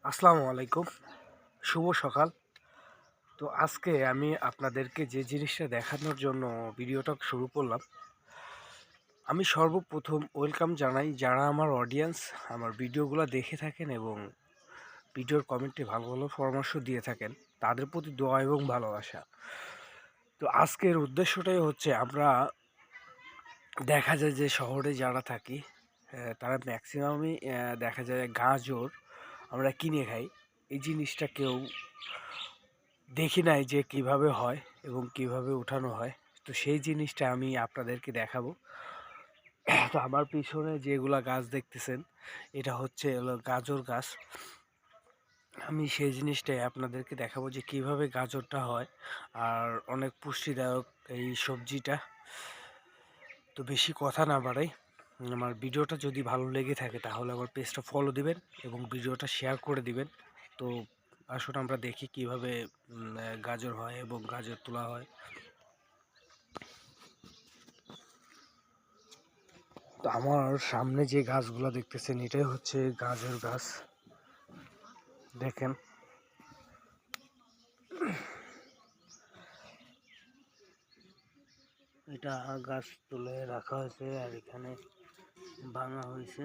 আসসালামু আলাইকুম, শুভ সকাল। তো আজকে আমি আপনাদেরকে যে জিনিসটা দেখানোর জন্য ভিডিওটা শুরু করলাম, আমি সর্বপ্রথম ওয়েলকাম জানাই যারা আমার অডিয়েন্স আমার ভিডিওগুলো দেখে থাকেন এবং ভিডিওর কমেন্টে ভালো ভালো পরামর্শ দিয়ে থাকেন, তাদের প্রতি দোয়া এবং ভালোবাসা। তো আজকের উদ্দেশ্যটাই হচ্ছে আমরা দেখা যায় যে শহরে যারা থাকি তারা ম্যাক্সিমামই দেখা যায় গাজর আমরা কিনে খাই। এই জিনিসটা কেউ দেখি নাই যে কিভাবে হয় এবং কিভাবে উঠানো হয়। তো সেই জিনিসটা আমি আপনাদেরকে দেখাবো। তো আমার পিছনে যেগুলা গাছ দেখতেছেন এটা হচ্ছে হলো গাজর গাছ। আমি সেই জিনিসটাই আপনাদেরকে দেখাবো যে কিভাবে গাজরটা হয় আর অনেক পুষ্টিদায়ক এই সবজিটা। তো বেশি কথা না বাড়াই, আমার ভিডিওটা যদি ভালো লেগে থাকে তাহলে আমার পেজটা ফলো দিবেন এবং ভিডিওটা শেয়ার করে দিবেন। তো আসুন আমরা দেখি কিভাবে গাজর হয় এবং গাজর তোলা হয়। তো আমার সামনে যে গাছগুলো দেখতেছেন এটাই হচ্ছে গাজর গাছ। দেখেন, এটা গাছ তুলে রাখা হয়েছে আর এখানে ভাঙা হয়েছে।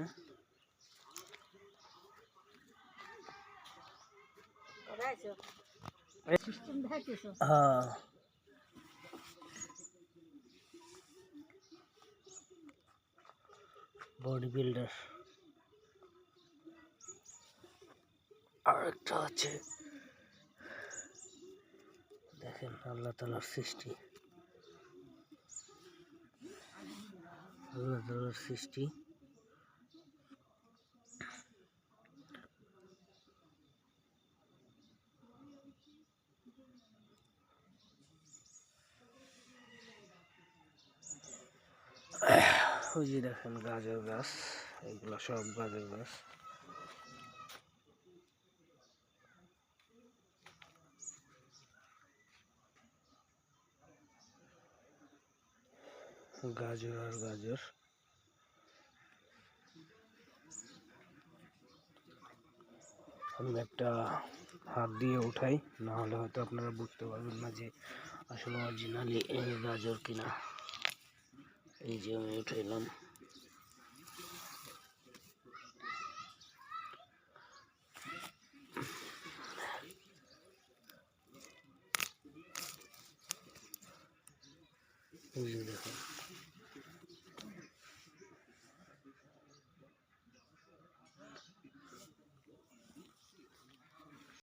হ্যাঁ, বডি বিল্ডার। আর একটা আছে, দেখেন আল্লাহ তাআলার সৃষ্টি, আল্লাহ তাআলার সৃষ্টি। ওই যে দেখেন গাজর গাছ, এগুলো সব গাজর গাছ। গাজর আর গাজর। আমি একটা হাত দিয়ে উঠাই, না হলে হয়তো আপনারা বুঝতে পারবেন না যে আসলে অরিজিনালি এই গাজর কিনা। এই যে আমি উঠাইলাম। এই যে দেখুন,